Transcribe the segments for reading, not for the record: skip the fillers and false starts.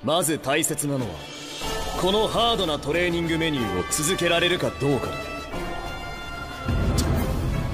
まず大切なのはこのハードなトレーニングメニューを続けられるかどうかだ。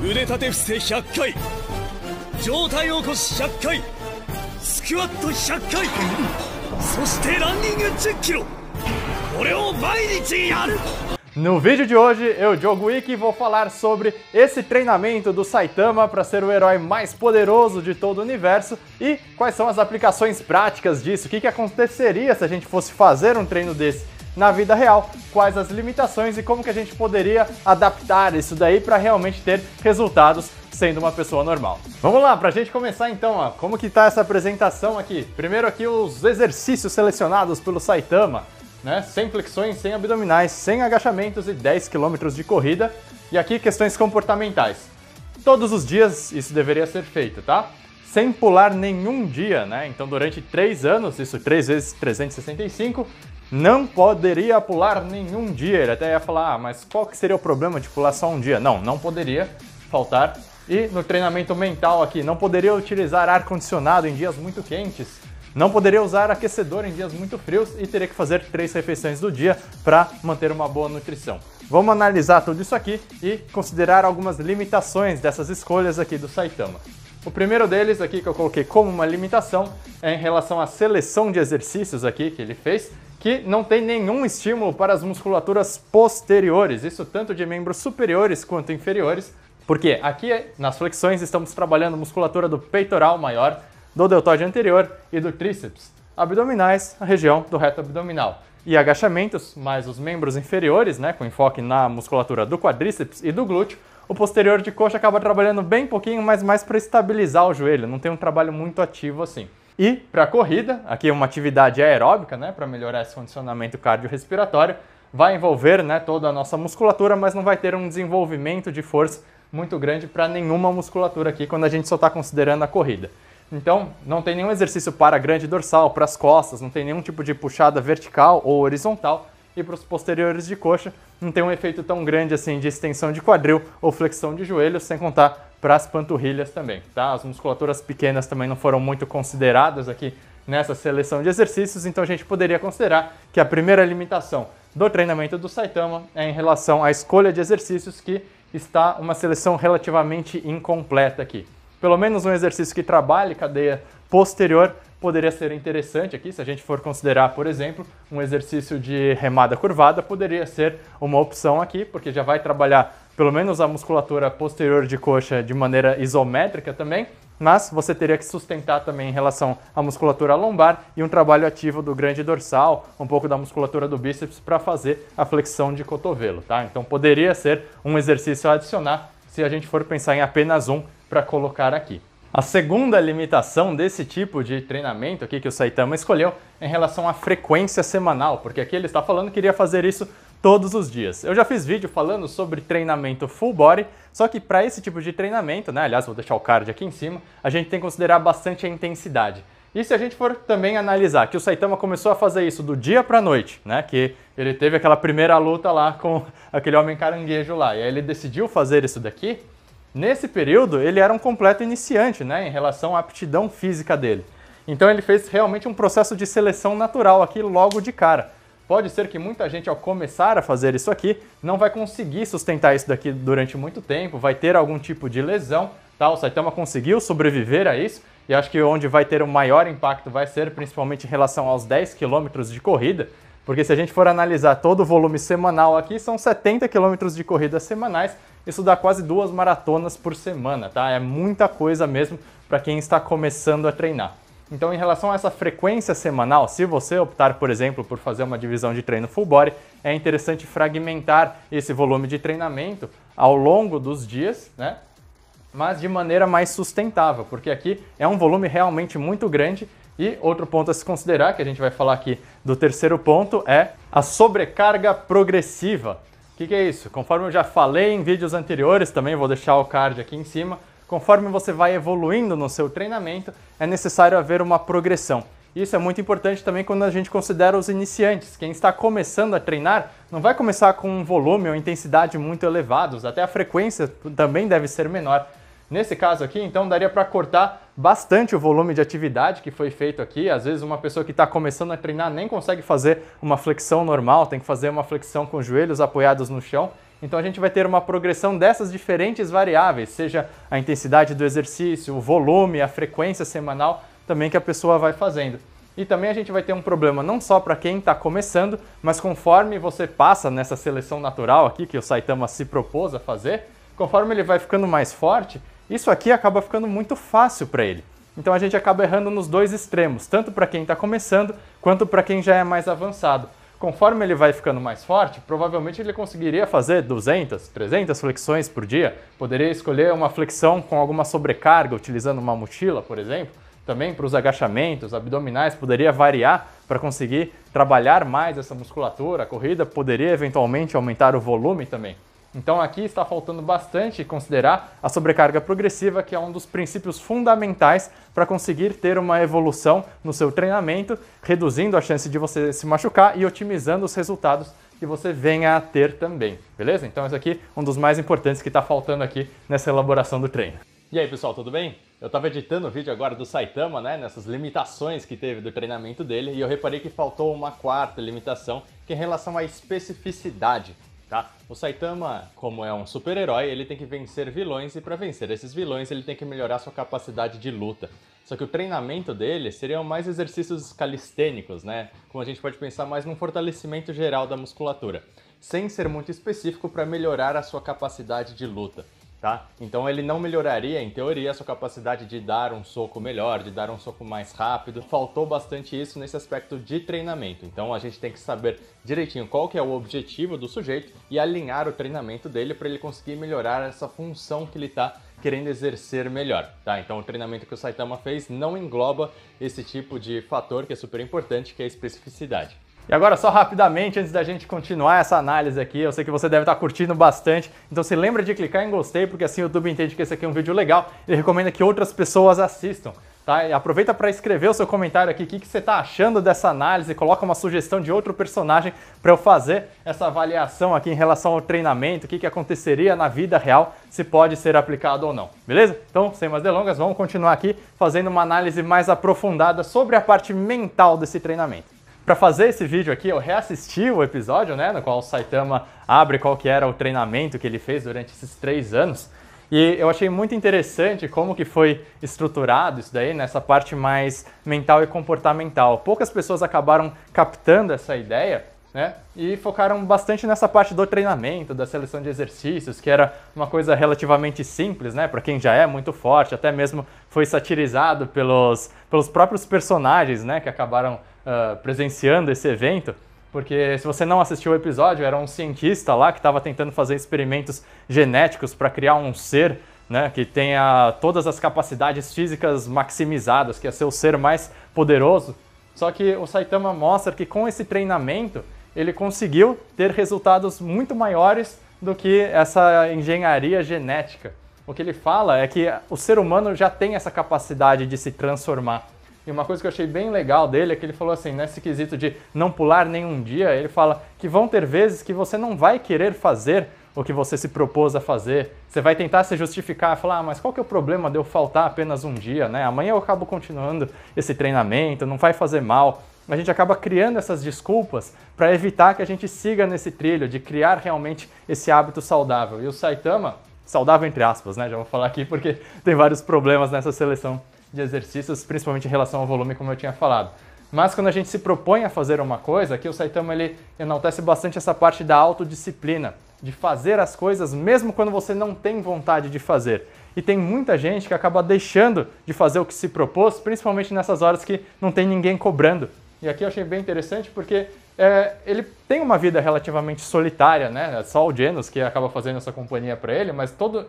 腕立て伏せ100回、上体起こし100回、スクワット100回、そしてランニング10キロ。これを毎日やる。No vídeo de hoje, eu, Diogo Wiki, vou falar sobre esse treinamento do Saitama para ser o herói mais poderoso de todo o universo e quais são as aplicações práticas disso, o que aconteceria se a gente fosse fazer um treino desse na vida real, quais as limitações e como que a gente poderia adaptar isso daí para realmente ter resultados sendo uma pessoa normal. Vamos lá, para a gente começar então, ó, como que tá essa apresentação aqui? Primeiro aqui os exercícios selecionados pelo Saitama. Né? Sem flexões, sem abdominais, sem agachamentos e 10 km de corrida. E aqui questões comportamentais. Todos os dias isso deveria ser feito, tá? Sem pular nenhum dia, né? Então durante 3 anos, isso 3 vezes 365, não poderia pular nenhum dia. Ele até ia falar, mas qual que seria o problema de pular só um dia? Não, não poderia faltar. E no treinamento mental aqui, não poderia utilizar ar-condicionado em dias muito quentes. Não poderia usar aquecedor em dias muito frios e teria que fazer 3 refeições do dia para manter uma boa nutrição. Vamos analisar tudo isso aqui e considerar algumas limitações dessas escolhas aqui do Saitama. O primeiro deles aqui que eu coloquei como uma limitação é em relação à seleção de exercícios aqui que ele fez, que não tem nenhum estímulo para as musculaturas posteriores, isso tanto de membros superiores quanto inferiores, porque aqui nas flexões estamos trabalhando musculatura do peitoral maior, do deltoide anterior e do tríceps, abdominais, a região do reto abdominal. E agachamentos, mais os membros inferiores, né, com enfoque na musculatura do quadríceps e do glúteo. O posterior de coxa acaba trabalhando bem pouquinho, mas mais para estabilizar o joelho, não tem um trabalho muito ativo assim. E para a corrida, aqui é uma atividade aeróbica, né, para melhorar esse condicionamento cardiorrespiratório, vai envolver, né, toda a nossa musculatura, mas não vai ter um desenvolvimento de força muito grande para nenhuma musculatura aqui quando a gente só está considerando a corrida. Então, não tem nenhum exercício para a grande dorsal, para as costas, não tem nenhum tipo de puxada vertical ou horizontal. E para os posteriores de coxa, não tem um efeito tão grande assim de extensão de quadril ou flexão de joelho, sem contar para as panturrilhas também, tá? As musculaturas pequenas também não foram muito consideradas aqui nessa seleção de exercícios, então a gente poderia considerar que a primeira limitação do treinamento do Saitama é em relação à escolha de exercícios, que está uma seleção relativamente incompleta aqui. Pelo menos um exercício que trabalhe cadeia posterior poderia ser interessante aqui, se a gente for considerar, por exemplo, um exercício de remada curvada, poderia ser uma opção aqui, porque já vai trabalhar pelo menos a musculatura posterior de coxa de maneira isométrica também, mas você teria que sustentar também em relação à musculatura lombar e um trabalho ativo do grande dorsal, um pouco da musculatura do bíceps para fazer a flexão de cotovelo, tá? Então poderia ser um exercício a adicionar se a gente for pensar em apenas um para colocar aqui. A segunda limitação desse tipo de treinamento aqui que o Saitama escolheu é em relação à frequência semanal, porque aqui ele está falando que queria fazer isso todos os dias. Eu já fiz vídeo falando sobre treinamento full body, só que para esse tipo de treinamento, né, aliás, vou deixar o card aqui em cima, a gente tem que considerar bastante a intensidade. E se a gente for também analisar que o Saitama começou a fazer isso do dia para a noite, né, que ele teve aquela primeira luta lá com aquele homem caranguejo lá, e aí ele decidiu fazer isso daqui, nesse período ele era um completo iniciante, né, em relação à aptidão física dele. Então ele fez realmente um processo de seleção natural aqui logo de cara. Pode ser que muita gente, ao começar a fazer isso aqui, não vai conseguir sustentar isso daqui durante muito tempo, vai ter algum tipo de lesão, tá? O Saitama conseguiu sobreviver a isso, e acho que onde vai ter o maior impacto vai ser principalmente em relação aos 10 km de corrida, porque se a gente for analisar todo o volume semanal aqui, são 70 km de corrida semanais, isso dá quase 2 maratonas por semana, tá? É muita coisa mesmo para quem está começando a treinar. Então, em relação a essa frequência semanal, se você optar, por exemplo, por fazer uma divisão de treino full body, é interessante fragmentar esse volume de treinamento ao longo dos dias, né? Mas de maneira mais sustentável, porque aqui é um volume realmente muito grande. E outro ponto a se considerar, que a gente vai falar aqui do terceiro ponto, é a sobrecarga progressiva. O que é isso? Conforme eu já falei em vídeos anteriores, também vou deixar o card aqui em cima, conforme você vai evoluindo no seu treinamento, é necessário haver uma progressão. Isso é muito importante também quando a gente considera os iniciantes. Quem está começando a treinar não vai começar com um volume ou intensidade muito elevados, até a frequência também deve ser menor. Nesse caso aqui, então, daria para cortar bastante o volume de atividade que foi feito aqui. Às vezes uma pessoa que está começando a treinar nem consegue fazer uma flexão normal, tem que fazer uma flexão com os joelhos apoiados no chão. Então a gente vai ter uma progressão dessas diferentes variáveis, seja a intensidade do exercício, o volume, a frequência semanal também que a pessoa vai fazendo. E também a gente vai ter um problema não só para quem está começando, mas conforme você passa nessa seleção natural aqui que o Saitama se propôs a fazer, conforme ele vai ficando mais forte, isso aqui acaba ficando muito fácil para ele. Então a gente acaba errando nos dois extremos, tanto para quem está começando, quanto para quem já é mais avançado. Conforme ele vai ficando mais forte, provavelmente ele conseguiria fazer 200, 300 flexões por dia. Poderia escolher uma flexão com alguma sobrecarga, utilizando uma mochila, por exemplo. Também para os agachamentos, abdominais, poderia variar para conseguir trabalhar mais essa musculatura. A corrida poderia eventualmente aumentar o volume também. Então aqui está faltando bastante considerar a sobrecarga progressiva, que é um dos princípios fundamentais para conseguir ter uma evolução no seu treinamento, reduzindo a chance de você se machucar e otimizando os resultados que você venha a ter também, beleza? Então esse aqui é um dos mais importantes que está faltando aqui nessa elaboração do treino. E aí pessoal, tudo bem? Eu estava editando o vídeo agora do Saitama, né, nessas limitações que teve do treinamento dele, e eu reparei que faltou uma quarta limitação, que é em relação à especificidade. Tá? O Saitama, como é um super-herói, ele tem que vencer vilões e para vencer esses vilões ele tem que melhorar sua capacidade de luta. Só que o treinamento dele seriam mais exercícios calistênicos, né? Como a gente pode pensar mais num fortalecimento geral da musculatura, sem ser muito específico para melhorar a sua capacidade de luta. Tá? Então ele não melhoraria, em teoria, a sua capacidade de dar um soco melhor, de dar um soco mais rápido. Faltou bastante isso nesse aspecto de treinamento. Então a gente tem que saber direitinho qual que é o objetivo do sujeito e alinhar o treinamento dele para ele conseguir melhorar essa função que ele está querendo exercer melhor. Tá? Então o treinamento que o Saitama fez não engloba esse tipo de fator que é super importante, que é a especificidade. E agora só rapidamente, antes da gente continuar essa análise aqui, eu sei que você deve estar curtindo bastante, então se lembra de clicar em gostei, porque assim o YouTube entende que esse aqui é um vídeo legal e recomenda que outras pessoas assistam. Tá? E aproveita para escrever o seu comentário aqui, o que você está achando dessa análise, coloca uma sugestão de outro personagem para eu fazer essa avaliação aqui em relação ao treinamento, o que aconteceria na vida real, se pode ser aplicado ou não, beleza? Então, sem mais delongas, vamos continuar aqui fazendo uma análise mais aprofundada sobre a parte mental desse treinamento. Para fazer esse vídeo aqui, eu reassisti o episódio, né, no qual o Saitama abre qual que era o treinamento que ele fez durante esses 3 anos. E eu achei muito interessante como que foi estruturado isso daí, nessa parte mais mental e comportamental. Poucas pessoas acabaram captando essa ideia, né, e focaram bastante nessa parte do treinamento, da seleção de exercícios, que era uma coisa relativamente simples, né, para quem já é muito forte, até mesmo foi satirizado pelos próprios personagens, né, que acabaram presenciando esse evento, porque se você não assistiu o episódio, era um cientista lá que estava tentando fazer experimentos genéticos para criar um ser, né, que tenha todas as capacidades físicas maximizadas, que é ser o ser mais poderoso. Só que o Saitama mostra que com esse treinamento ele conseguiu ter resultados muito maiores do que essa engenharia genética. O que ele fala é que o ser humano já tem essa capacidade de se transformar. E uma coisa que eu achei bem legal dele é que ele falou assim, nesse quesito de não pular nenhum dia, ele fala que vão ter vezes que você não vai querer fazer o que você se propôs a fazer. Você vai tentar se justificar, falar, mas qual que é o problema de eu faltar apenas um dia, né? Amanhã eu acabo continuando esse treinamento, não vai fazer mal. A gente acaba criando essas desculpas para evitar que a gente siga nesse trilho de criar realmente esse hábito saudável. E o Saitama, saudável entre aspas, né? Já vou falar aqui porque tem vários problemas nessa seleção de exercícios, principalmente em relação ao volume, como eu tinha falado. Mas quando a gente se propõe a fazer uma coisa, aqui o Saitama ele enaltece bastante essa parte da autodisciplina, de fazer as coisas mesmo quando você não tem vontade de fazer. E tem muita gente que acaba deixando de fazer o que se propôs, principalmente nessas horas que não tem ninguém cobrando. E aqui eu achei bem interessante porque ele tem uma vida relativamente solitária, né? É só o Genos que acaba fazendo essa companhia para ele, mas todo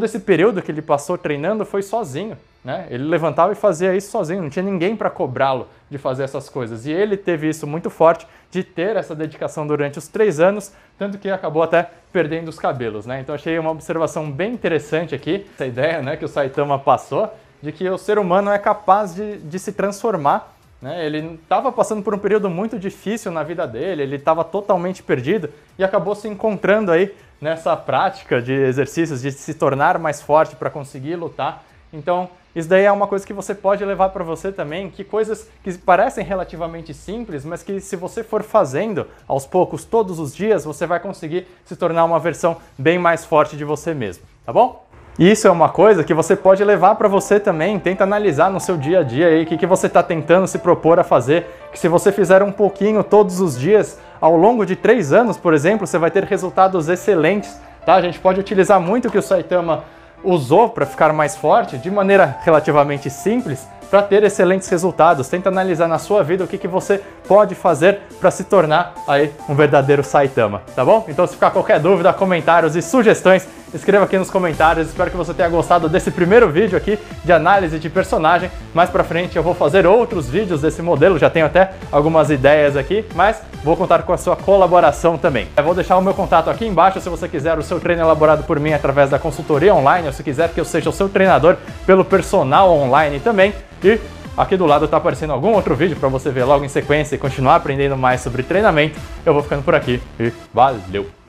esse período que ele passou treinando foi sozinho, né? Ele levantava e fazia isso sozinho, não tinha ninguém para cobrá-lo de fazer essas coisas. E ele teve isso muito forte de ter essa dedicação durante os 3 anos, tanto que acabou até perdendo os cabelos, né? Então achei uma observação bem interessante aqui, essa ideia, né, que o Saitama passou, de que o ser humano é capaz de se transformar. Ele estava passando por um período muito difícil na vida dele, ele estava totalmente perdido e acabou se encontrando aí nessa prática de exercícios, de se tornar mais forte para conseguir lutar. Então, isso daí é uma coisa que você pode levar para você também, que coisas que parecem relativamente simples, mas que se você for fazendo aos poucos, todos os dias, você vai conseguir se tornar uma versão bem mais forte de você mesmo, tá bom? E isso é uma coisa que você pode levar para você também, tenta analisar no seu dia a dia aí, o que você está tentando se propor a fazer, que se você fizer um pouquinho todos os dias, ao longo de 3 anos, por exemplo, você vai ter resultados excelentes, tá? A gente pode utilizar muito o que o Saitama usou para ficar mais forte, de maneira relativamente simples, para ter excelentes resultados. Tenta analisar na sua vida o que você pode fazer para se tornar aí um verdadeiro Saitama, tá bom? Então, se ficar qualquer dúvida, comentários e sugestões, escreva aqui nos comentários. Espero que você tenha gostado desse primeiro vídeo aqui de análise de personagem. Mais pra frente eu vou fazer outros vídeos desse modelo, já tenho até algumas ideias aqui, mas vou contar com a sua colaboração também. Eu vou deixar o meu contato aqui embaixo se você quiser o seu treino elaborado por mim através da consultoria online, ou se quiser que eu seja o seu treinador pelo personal online também. E aqui do lado tá aparecendo algum outro vídeo para você ver logo em sequência e continuar aprendendo mais sobre treinamento. Eu vou ficando por aqui e valeu!